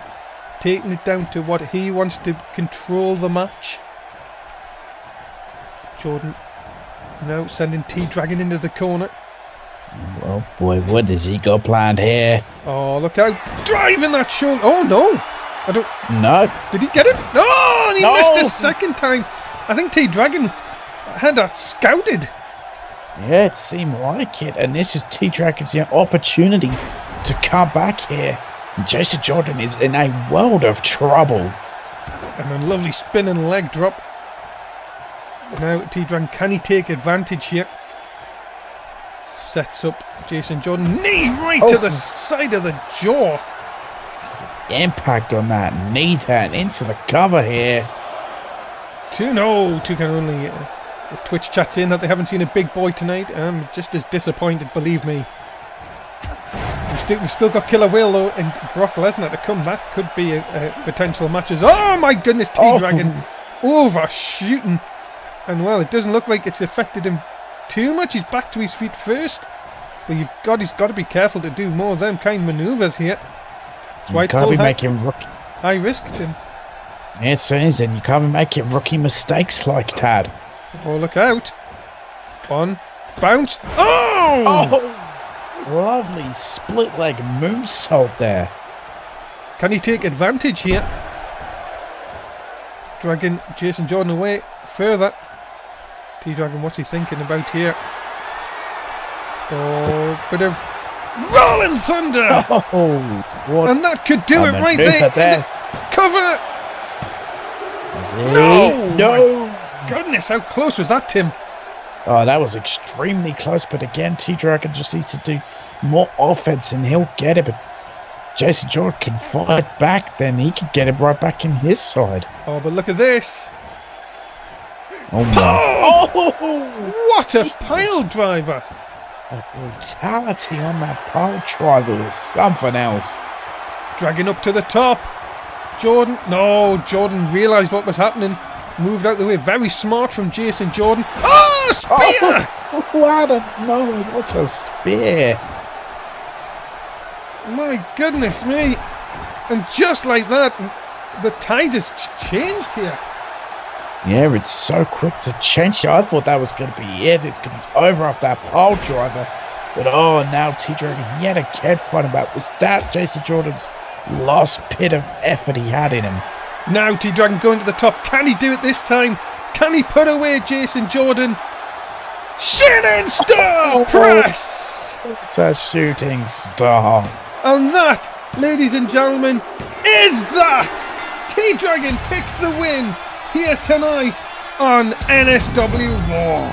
taking it down to what he wants to control the match. Jordan now sending T-Dragon into the corner. Well, boy, what does he got planned here? Oh, look out! Driving that shoulder. Oh no! I don't. No. Did he get it? Oh, and he missed a second time. I think T-Dragon had that scouted. Yeah, it seemed like it, and this is T-Dragon's opportunity to come back here. And Jason Jordan is in a world of trouble. And a lovely spinning leg drop. Now T-Dragon, can he take advantage here? Sets up Jason Jordan. Knee right to the side of the jaw. Impact on that knee there and into the cover here. 2 can only... The Twitch chat saying that they haven't seen a big boy tonight. I'm just as disappointed, believe me. We've still got Killer Whale though and Brock Lesnar to come. That could be a potential matches. Oh my goodness, T-Dragon overshooting. And well, it doesn't look like it's affected him too much. He's back to his feet first. But he's got to be careful to do more of them kind of manoeuvres here. That's why can't be making high risk, Tim. Yeah, it is, and you can't be making rookie mistakes like that. Oh, look out. On. Bounce. Oh! Lovely split leg moonsault there. Can he take advantage here? Dragging Jason Jordan away further. T-Dragon, what's he thinking about here? Oh, bit of rolling thunder. Oh, what? And that could do it right there. Cover. No. Goodness, how close was that, Tim? Oh, that was extremely close. But again, T-Dragon just needs to do more offense and he'll get it. But Jason Jordan can fight back, then he can get it right back in his side. Oh, but look at this. Oh my. Oh! What a Jesus. pile driver! The brutality on that pile driver was something else. Dragging up to the top. Jordan. No, Jordan realised what was happening. Moved out the way. Very smart from Jason Jordan. Oh, spear! Oh, what what a spear. My goodness me. And just like that, the tide has changed here. Yeah, it's so quick to change. I thought that was going to be it. It's going to be over off that pile driver. But oh, now T-Dragon yet again fighting about. Was that Jason Jordan's last bit of effort he had in him? Now T-Dragon going to the top. Can he do it this time? Can he put away Jason Jordan? Shooting star press! It's a shooting star. And that, ladies and gentlemen, is that! T-Dragon picks the win here tonight on NSW Raw.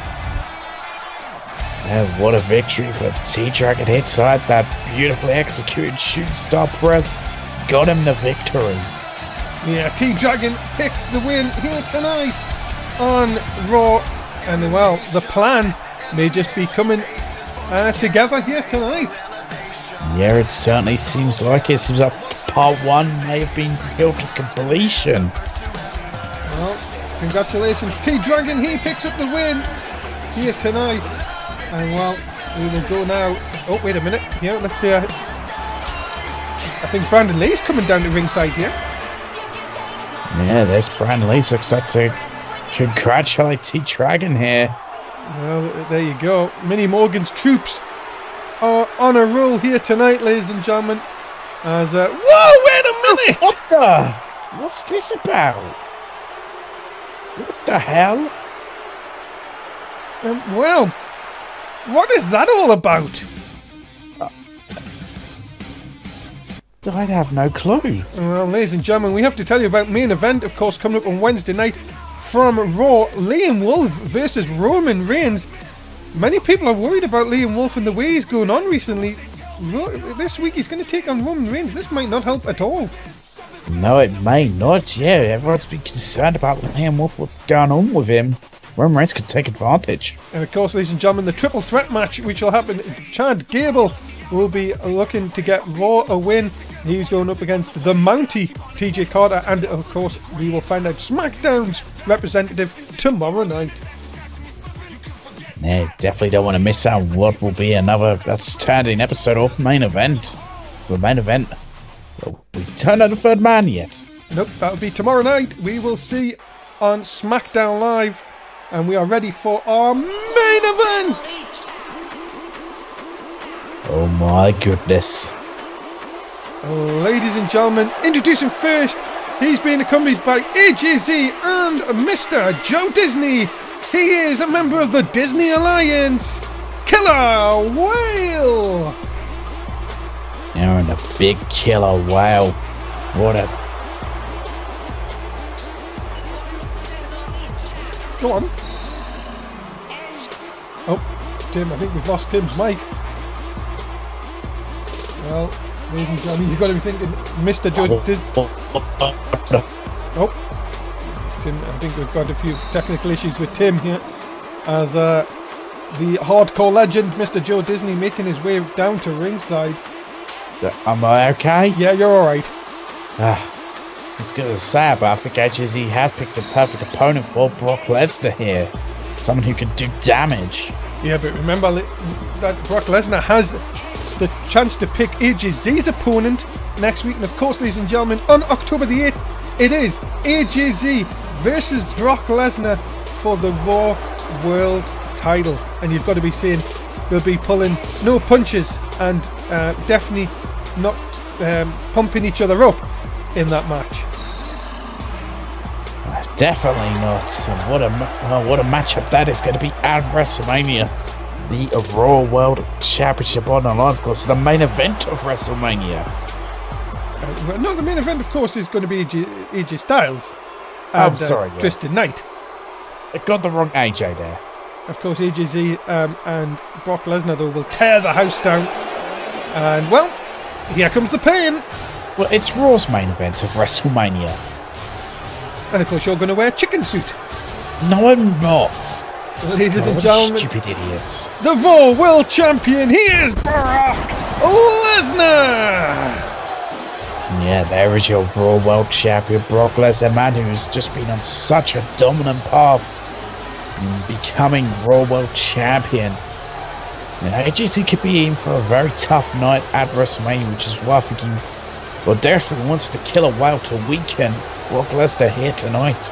And what a victory for T-Dragon inside. That beautifully executed shooting star press got him the victory. Yeah, T-Dragon picks the win here tonight on Raw. And well, the plan may just be coming together here tonight. Yeah, it certainly seems like it. It seems like part one may have been built to completion. Well, congratulations, T-Dragon. He picks up the win here tonight. And well, we will go now. Oh, wait a minute. Yeah, let's see. I think Brandon Lee's coming down to ringside here. Yeah, there's Brandon Lee. Looks like to congratulate T-Dragon here. Well, there you go. Minnie Morgan's troops are on a roll here tonight, ladies and gentlemen. As whoa, wait a minute! What the? What's this about? What the hell? Well, what is that all about? I have no clue. Well, ladies and gentlemen, we have to tell you about main event, of course, coming up on Wednesday night from Raw. Liam Wolf versus Roman Reigns. Many people are worried about Liam Wolf and the way he's going on recently. This week he's going to take on Roman Reigns. This might not help at all. No, it may not. Yeah, everyone's been concerned about Liam Wolf. What's going on with him? Roman Reigns could take advantage. And of course, ladies and gentlemen, the triple threat match which will happen. Chad Gable will be looking to get Raw a win. He's going up against the Mountie, TJ Carter, and of course we will find out SmackDown's representative tomorrow night. Yeah, definitely don't want to miss out what will be another outstanding episode of Main Event. The Main Event, well, we don't know the third man yet. Nope, that'll be tomorrow night. We will see on SmackDown Live, and we are ready for our main event. Oh my goodness. Ladies and gentlemen, introducing first, he's been accompanied by AJZ and Mr. Joe Disney. He is a member of the Disney Alliance, Killer Whale. You're in a big killer whale. What a... Go on. Oh, Tim, I think we've lost Tim's mic. Well, ladies and gentlemen, you've got to be thinking Mr. Joe Disney. Oh, Tim, I think we've got a few technical issues with Tim here. As the hardcore legend, Mr. Joe Disney, making his way down to ringside. Am I okay? Yeah, you're alright. It's good to say, but I think AJZ has picked a perfect opponent for Brock Lesnar here. Someone who can do damage. Yeah, but remember that Brock Lesnar has the chance to pick AJZ's opponent next week. And of course, ladies and gentlemen, on October the 8th, it is AJZ versus Brock Lesnar for the Raw World title. And you've got to be saying they'll be pulling no punches and definitely not pumping each other up in that match. Definitely not. What a matchup that is going to be at WrestleMania. The Raw World Championship on the line, of course, the main event of WrestleMania. No, the main event, of course, is going to be AJ Styles and Twisted Knight. I got the wrong AJ there. Of course, AJZ and Brock Lesnar, though, will tear the house down. And, well, here comes the pain. Well, it's Raw's main event of WrestleMania. And, of course, you're going to wear a chicken suit. No, I'm not. Ladies and What gentlemen, stupid idiots. the Raw World Champion, he is Brock Lesnar! Yeah, there is your Raw World Champion, Brock Lesnar, man, who's just been on such a dominant path in becoming Raw World Champion. And AJC could be in for a very tough night at WrestleMania, which is why I think he desperately wants to kill a whale to weaken Brock Lesnar here tonight.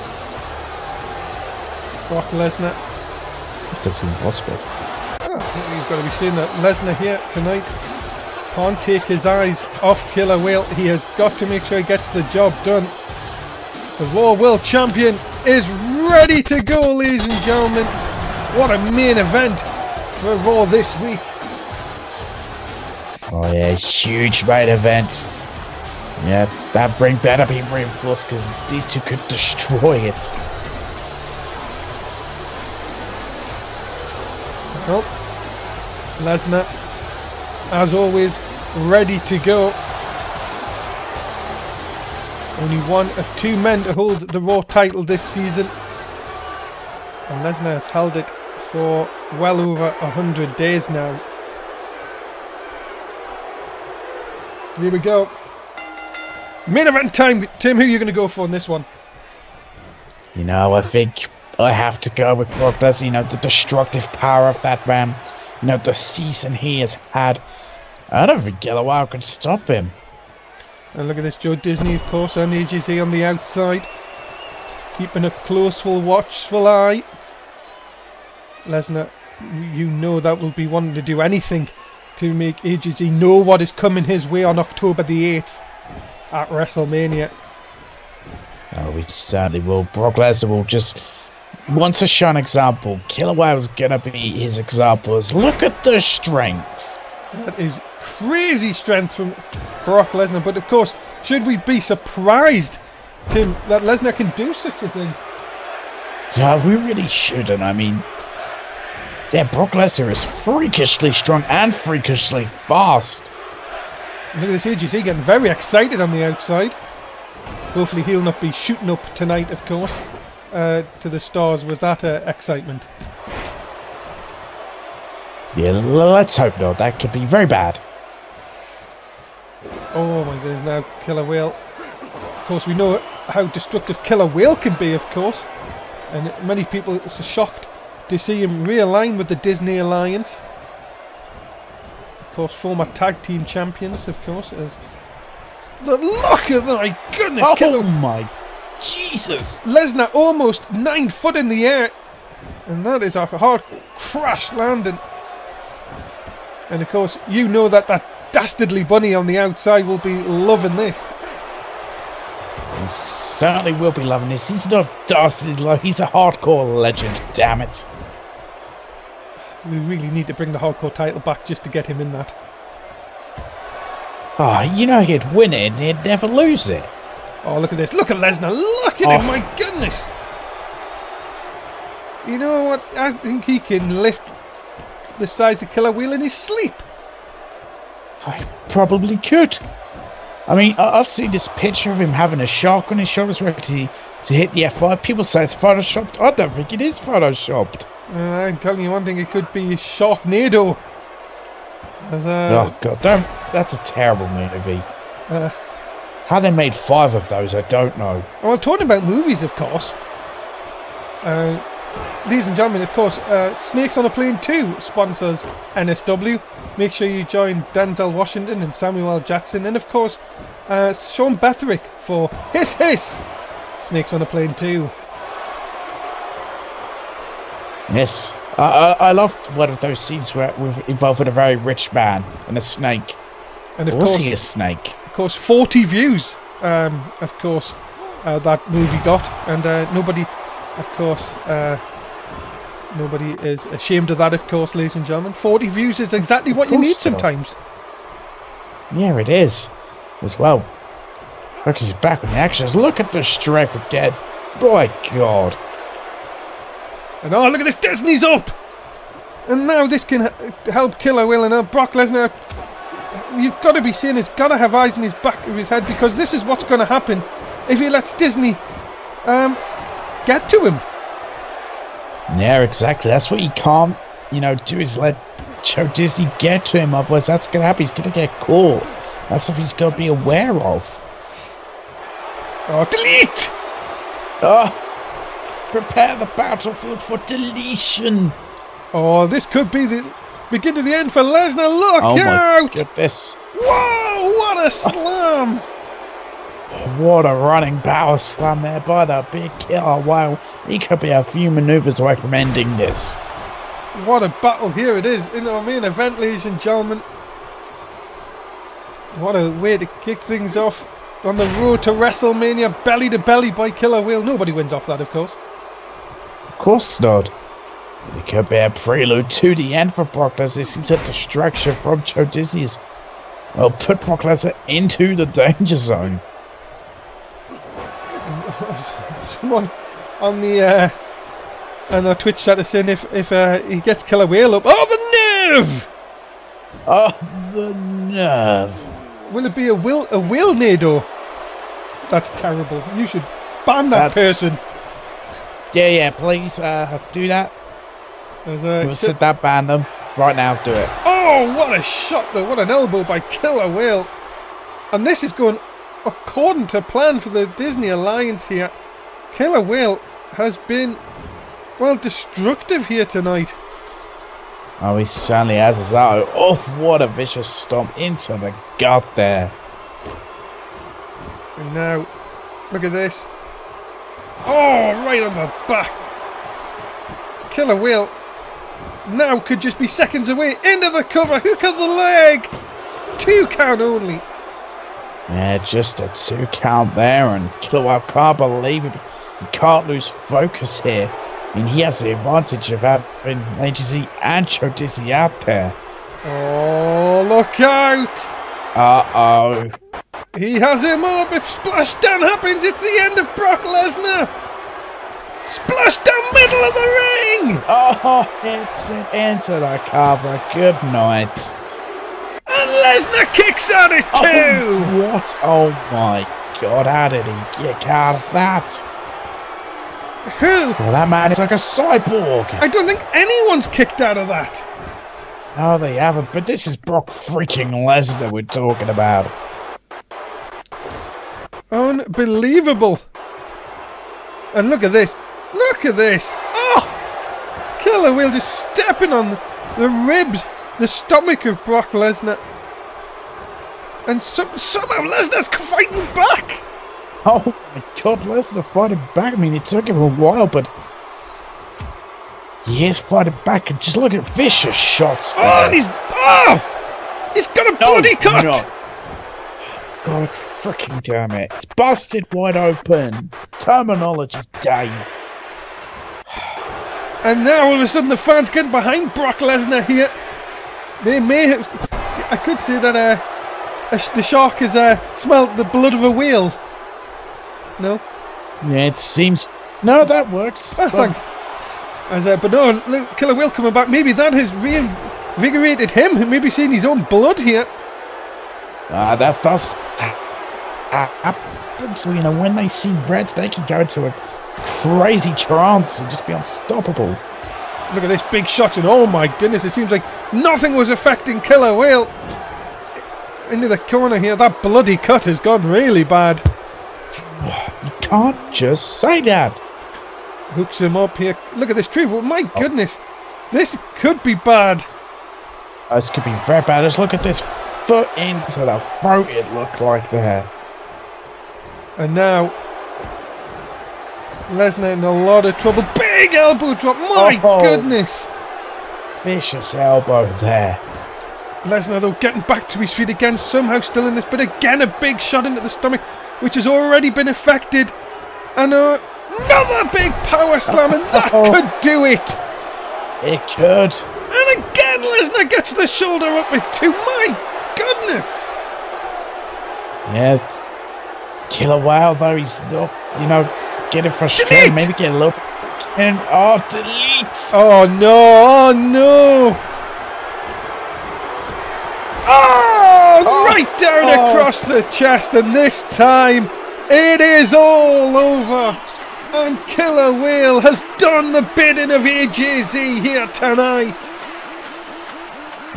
Brock Lesnar. If that's even possible. Oh, you've got to be saying that Lesnar here tonight can't take his eyes off Killer Whale. He has got to make sure he gets the job done. The Raw World Champion is ready to go, ladies and gentlemen. What a main event for Raw this week. Oh yeah, huge main event. Yeah, that better be reinforced because these two could destroy it. Well, Lesnar, as always, ready to go. Only one of two men to hold the Raw title this season. And Lesnar has held it for well over 100 days now. Here we go. Main event time. Tim, who are you going to go for in this one? You know, I think I have to go with Brock Lesnar. You know, the destructive power of that man. You know, the season he has had. I don't think Killer Whale can stop him. And look at this, Joe Disney, of course, and AJC on the outside. Keeping a closeful, watchful eye. Lesnar, you know that will be wanting to do anything to make AJC know what is coming his way on October the 8th at WrestleMania. Oh, we certainly will. Brock Lesnar will just want to show an example. Killer Whale's gonna be his examples. Look at the strength. That is crazy strength from Brock Lesnar. But of course, should we be surprised, Tim, that Lesnar can do such a thing? So we really shouldn't. I mean, yeah, Brock Lesnar is freakishly strong and freakishly fast. Look at this AJC getting very excited on the outside. Hopefully he'll not be shooting up tonight, of course, to the stars with that excitement. Yeah, let's hope not. That could be very bad. Oh my goodness, now Killer Whale. Of course, we know how destructive Killer Whale can be, of course. And many people are shocked to see him realign with the Disney Alliance. Of course, former tag team champions, of course. Look at that, my goodness. Oh my Jesus. Lesnar almost 9 foot in the air. And that is a hard crash landing. And of course, you know that dastardly bunny on the outside will be loving this. He certainly will be loving this. He's not dastardly love, he's a hardcore legend, damn it. We really need to bring the hardcore title back just to get him in that. Oh, you know he'd win it and he'd never lose it. Oh, look at this. Look at Lesnar. Look at him, my goodness. You know what? I think he can lift the size of Killer Whale in his sleep. I probably could. I mean, I've seen this picture of him having a shark on his shoulders ready to hit the F5. People say it's photoshopped. I don't think it is photoshopped. I'm telling you one thing, it could be Sharknado. Oh god, that's a terrible movie. How they made 5 of those, I don't know. Well, talking about movies, of course. Ladies and gentlemen, of course, Snakes on a Plane 2 sponsors NSW. Make sure you join Denzel Washington and Samuel L. Jackson. And of course, Sean Betherick for Hiss Snakes on a Plane 2. Yes, I loved one of those scenes where we're involved with a very rich man and a snake. And of or was course, he a snake? Of course, 40 views. Of course, that movie got, and nobody, of course, nobody is ashamed of that. Of course, ladies and gentlemen, 40 views is exactly what you need sometimes. Yeah, it is, as well. Focus back on the actions. Look at the strength again. My God. And oh, look at this, Disney's up! And now this can help Killer Whale, and Brock Lesnar, you've got to be seeing, he's got to have eyes in his back of his head, because this is what's going to happen if he lets Disney get to him. Yeah, exactly. That's what you can't, do is let Joe Disney get to him. Otherwise, that's going to happen. He's going to get caught. That's something he's got to be aware of. Oh, delete! Oh, prepare the battlefield for deletion. Oh, this could be the beginning of the end for Lesnar. Look out! Oh my goodness. Whoa, what a slam! What a running power slam there by the big killer. Wow, he could be a few maneuvers away from ending this. What a battle. Here it is in our main event, ladies and gentlemen. What a way to kick things off on the road to WrestleMania, belly to belly by Killer Whale. Nobody wins off that, of course. Of course not. It could be a prelude to the end for Brock Lesnar. It seems a distraction from Joe Disney's. Well, put Brock Lesnar into the danger zone. Someone on the Twitch chat is saying if he gets Killer Whale up. Oh, the nerve! Oh, the nerve. Will it be a whale nado? That's terrible. You should ban that person. Yeah, please do that. We'll set that ban them right now. Do it. Oh, what a shot though! What an elbow by Killer Whale. And this is going according to plan for the Disney Alliance here. Killer Whale has been, well, destructive here tonight. Oh, he certainly has his eye. Oh, what a vicious stomp into the gut there. And now, look at this. Oh, right on the back. Killer Whale now could just be seconds away. Into the cover. Hook of the leg. 2 count only. Yeah, just a 2 count there. And Killer Whale can't believe it. He can't lose focus here. I mean, he has the advantage of having AGZ and Joe Disney out there. Oh, look out! Uh-oh. He has him up. If splashdown happens, it's the end of Brock Lesnar. Splashdown middle of the ring! Oh, it's it into the cover. Good night. And Lesnar kicks out at 2! Oh, what? Oh my God, how did he kick out of that? Who? Well, that man is like a cyborg. I don't think anyone's kicked out of that. No, they haven't. But this is Brock freaking Lesnar we're talking about. Unbelievable. And look at this. Look at this. Oh! Killer Whale just stepping on the ribs, the stomach of Brock Lesnar. And somehow Lesnar's fighting back. Oh my God, Lesnar fighting back. I mean, it took him a while, but he is fighting back. And just look at vicious shots there. Oh, and he's got a bloody cut. No. God freaking damn it. It's busted wide open. Terminology, Dave. And now all of a sudden the fans getting behind Brock Lesnar here. They may have... I could say that the shark has smelled the blood of a whale. No? Yeah, it seems... No, that works. Oh, thanks. But no, look, Killer Whale coming back. Maybe that has reinvigorated him. Maybe seeing his own blood here. That does happen. So, when they see red, they can go into a crazy trance and just be unstoppable. Look at this big shot, and oh my goodness, it seems like nothing was affecting Killer Whale. Into the corner here. That bloody cut has gone really bad. You can't just say that. Hooks him up here. Look at this tree. Well, my goodness. This could be bad. This could be very bad. Just look at this foot into the throat it looked like there. And now Lesnar in a lot of trouble. Big elbow drop. My goodness. Vicious elbow there. Lesnar though getting back to his feet again. Somehow still in this. But again a big shot into the stomach, which has already been affected. And another big power slam, and that could do it. It could. And again, Lesnar gets the shoulder up with 2. My goodness. Yeah. Killer Whale, though, he's not, getting frustrated. Maybe get a little... And, delete. Oh, no. Oh, no. Oh, right down across the chest. And this time, it is all over. And Killer Whale has done the bidding of AJZ here tonight.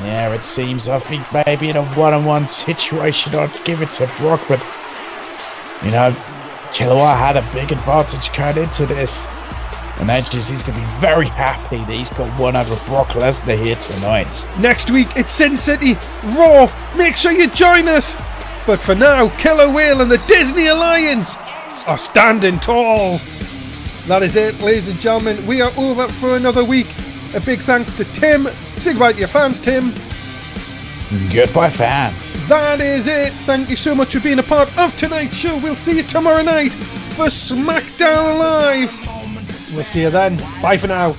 Yeah, it seems. I think maybe in a one-on-one situation I'd give it to Brock, but you know, Killer Whale had a big advantage going into this. And he's going to be very happy that he's got one over Brock Lesnar here tonight. Next week, it's Sin City Raw. Make sure you join us. But for now, Killer Whale and the Disney Alliance are standing tall. That is it, ladies and gentlemen. We are over for another week. A big thanks to Tim. Say goodbye to your fans, Tim. Goodbye, fans. That is it. Thank you so much for being a part of tonight's show. We'll see you tomorrow night for SmackDown Live. We'll see you then. Bye for now.